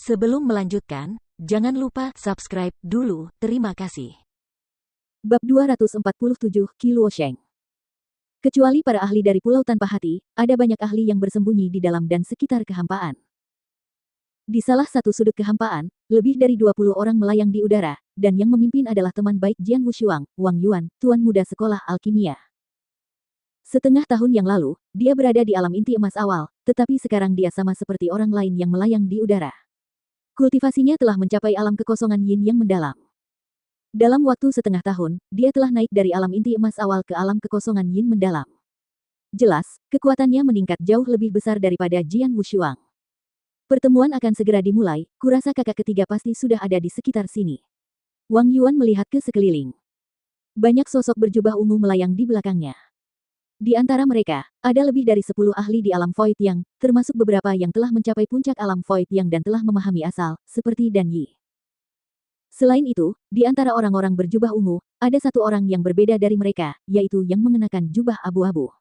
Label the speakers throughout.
Speaker 1: Sebelum melanjutkan, jangan lupa subscribe dulu. Terima kasih.
Speaker 2: Bab 247 Qi Luosheng. Kecuali para ahli dari Pulau Tanpa Hati, ada banyak ahli yang bersembunyi di dalam dan sekitar kehampaan. Di salah satu sudut kehampaan, lebih dari 20 orang melayang di udara, dan yang memimpin adalah teman baik Jian Wushuang, Wang Yuan, tuan muda sekolah alkimia. Setengah tahun yang lalu, dia berada di alam inti emas awal, tetapi sekarang dia sama seperti orang lain yang melayang di udara. Kultivasinya telah mencapai alam kekosongan yin yang mendalam. Dalam waktu setengah tahun, dia telah naik dari alam inti emas awal ke alam kekosongan yin mendalam. Jelas, kekuatannya meningkat jauh lebih besar daripada Jian Wushuang. Pertemuan akan segera dimulai, kurasa kakak ketiga pasti sudah ada di sekitar sini. Wang Yuan melihat ke sekeliling. Banyak sosok berjubah ungu melayang di belakangnya. Di antara mereka, ada lebih dari 10 ahli di alam Void Yang, termasuk beberapa yang telah mencapai puncak alam Void Yang dan telah memahami asal, seperti Dan Yi. Selain itu, di antara orang-orang berjubah ungu, ada satu orang yang berbeda dari mereka, yaitu yang mengenakan jubah abu-abu.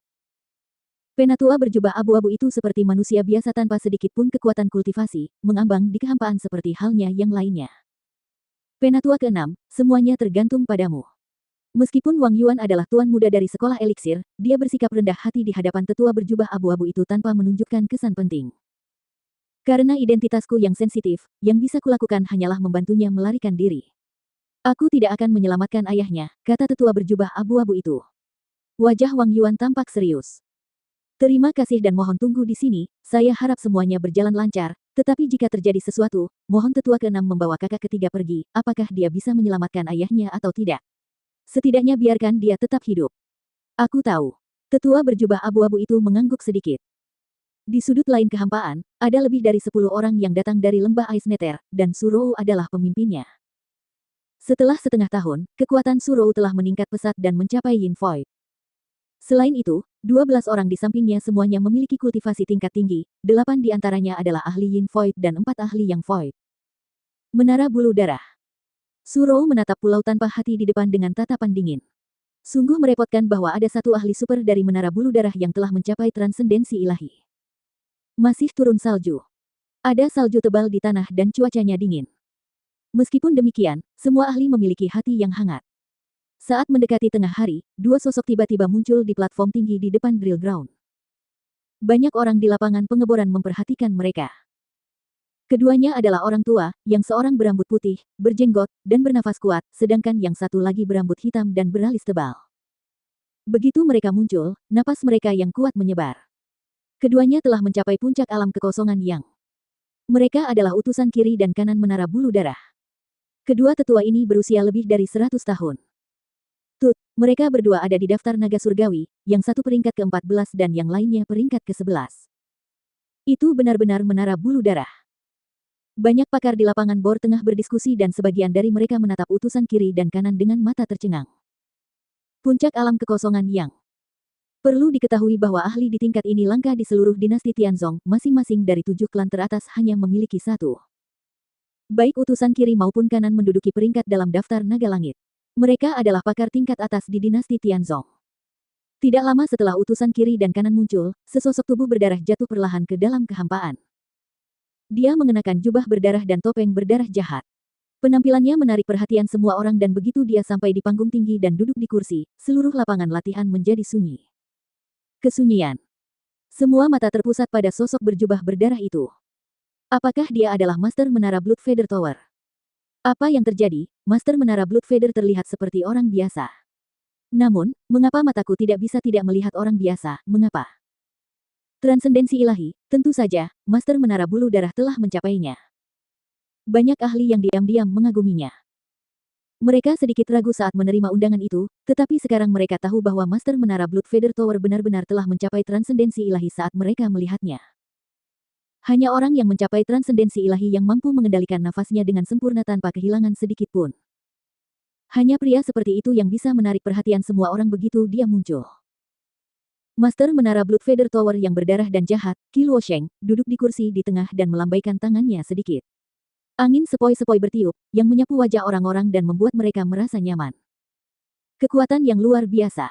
Speaker 2: Penatua berjubah abu-abu itu seperti manusia biasa tanpa sedikit pun kekuatan kultivasi, mengambang di kehampaan seperti halnya yang lainnya. Penatua keenam, semuanya tergantung padamu. Meskipun Wang Yuan adalah tuan muda dari sekolah eliksir, dia bersikap rendah hati di hadapan tetua berjubah abu-abu itu tanpa menunjukkan kesan penting. Karena identitasku yang sensitif, yang bisa kulakukan hanyalah membantunya melarikan diri. Aku tidak akan menyelamatkan ayahnya, kata tetua berjubah abu-abu itu. Wajah Wang Yuan tampak serius. Terima kasih dan mohon tunggu di sini, saya harap semuanya berjalan lancar, tetapi jika terjadi sesuatu, mohon tetua keenam membawa kakak ketiga pergi, apakah dia bisa menyelamatkan ayahnya atau tidak. Setidaknya biarkan dia tetap hidup. Aku tahu. Tetua berjubah abu-abu itu mengangguk sedikit. Di sudut lain kehampaan, ada lebih dari 10 orang yang datang dari lembah Ais Neter, dan Surou adalah pemimpinnya. Setelah setengah tahun, kekuatan Surou telah meningkat pesat dan mencapai Yin Void. Selain itu, 12 orang di sampingnya semuanya memiliki kultivasi tingkat tinggi, 8 di antaranya adalah ahli Yin Void dan 4 ahli Yang Void. Menara Bulu Darah. Surou menatap Pulau Tanpa Hati di depan dengan tatapan dingin. Sungguh merepotkan bahwa ada satu ahli super dari Menara Bulu Darah yang telah mencapai transendensi ilahi. Masih turun salju. Ada salju tebal di tanah dan cuacanya dingin. Meskipun demikian, semua ahli memiliki hati yang hangat. Saat mendekati tengah hari, dua sosok tiba-tiba muncul di platform tinggi di depan drill ground. Banyak orang di lapangan pengeboran memperhatikan mereka. Keduanya adalah orang tua, yang seorang berambut putih, berjenggot, dan bernafas kuat, sedangkan yang satu lagi berambut hitam dan beralis tebal. Begitu mereka muncul, napas mereka yang kuat menyebar. Keduanya telah mencapai puncak alam kekosongan yang. Mereka adalah utusan kiri dan kanan Menara Bulu Darah. Kedua tetua ini berusia lebih dari 100 tahun. Mereka berdua ada di daftar naga surgawi, yang satu peringkat ke-14 dan yang lainnya peringkat ke-11. Itu benar-benar Menara Bulu Darah. Banyak pakar di lapangan bor tengah berdiskusi dan sebagian dari mereka menatap utusan kiri dan kanan dengan mata tercengang. Puncak alam kekosongan yang. Perlu diketahui bahwa ahli di tingkat ini langka di seluruh dinasti Tianzong, masing-masing dari 7 klan teratas hanya memiliki satu. Baik utusan kiri maupun kanan menduduki peringkat dalam daftar naga langit. Mereka adalah pakar tingkat atas di dinasti Tianzong. Tidak lama setelah utusan kiri dan kanan muncul, sesosok tubuh berdarah jatuh perlahan ke dalam kehampaan. Dia mengenakan jubah berdarah dan topeng berdarah jahat. Penampilannya menarik perhatian semua orang dan begitu dia sampai di panggung tinggi dan duduk di kursi, seluruh lapangan latihan menjadi sunyi. Kesunyian. Semua mata terpusat pada sosok berjubah berdarah itu. Apakah dia adalah Master Menara Blood Feather Tower? Apa yang terjadi? Master Menara Blood Feather terlihat seperti orang biasa. Namun, mengapa mataku tidak bisa tidak melihat orang biasa? Mengapa? Transendensi ilahi, tentu saja, Master Menara Bulu Darah telah mencapainya. Banyak ahli yang diam-diam mengaguminya. Mereka sedikit ragu saat menerima undangan itu, tetapi sekarang mereka tahu bahwa Master Menara Blood Feather Tower benar-benar telah mencapai transendensi ilahi saat mereka melihatnya. Hanya orang yang mencapai transendensi ilahi yang mampu mengendalikan nafasnya dengan sempurna tanpa kehilangan sedikit pun. Hanya pria seperti itu yang bisa menarik perhatian semua orang begitu dia muncul. Master Menara Blood Feather Tower yang berdarah dan jahat, Qi Luosheng, duduk di kursi di tengah dan melambaikan tangannya sedikit. Angin sepoi-sepoi bertiup, yang menyapu wajah orang-orang dan membuat mereka merasa nyaman. Kekuatan yang luar biasa.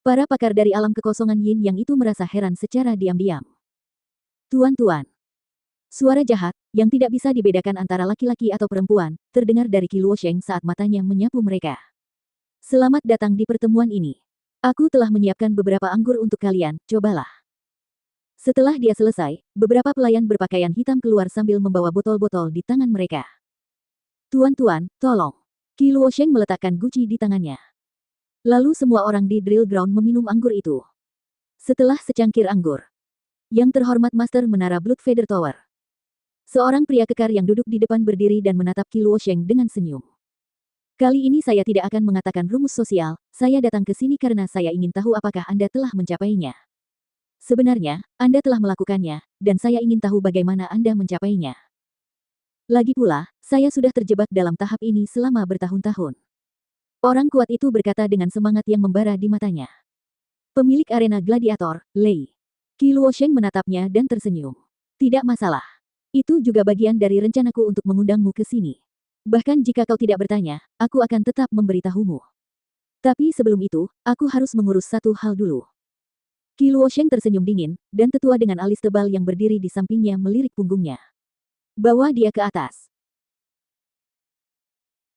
Speaker 2: Para pakar dari alam kekosongan yin yang itu merasa heran secara diam-diam. Tuan-tuan. Suara jahat, yang tidak bisa dibedakan antara laki-laki atau perempuan, terdengar dari Qi Luosheng saat matanya menyapu mereka. Selamat datang di pertemuan ini. Aku telah menyiapkan beberapa anggur untuk kalian, cobalah. Setelah dia selesai, beberapa pelayan berpakaian hitam keluar sambil membawa botol-botol di tangan mereka. Tuan-tuan, tolong. Qi Luosheng meletakkan guci di tangannya. Lalu semua orang di drill ground meminum anggur itu. Setelah secangkir anggur, yang terhormat Master Menara Bloodfeather Tower. Seorang pria kekar yang duduk di depan berdiri dan menatap Qi Luosheng dengan senyum. Kali ini saya tidak akan mengatakan rumus sosial, saya datang ke sini karena saya ingin tahu apakah Anda telah mencapainya. Sebenarnya, Anda telah melakukannya, dan saya ingin tahu bagaimana Anda mencapainya. Lagi pula, saya sudah terjebak dalam tahap ini selama bertahun-tahun. Orang kuat itu berkata dengan semangat yang membara di matanya. Pemilik arena gladiator, Lei. Qi Luosheng menatapnya dan tersenyum. Tidak masalah. Itu juga bagian dari rencanaku untuk mengundangmu ke sini. Bahkan jika kau tidak bertanya, aku akan tetap memberitahumu. Tapi sebelum itu, aku harus mengurus satu hal dulu. Qi Luosheng tersenyum dingin, dan tetua dengan alis tebal yang berdiri di sampingnya melirik punggungnya. Bawa dia ke atas.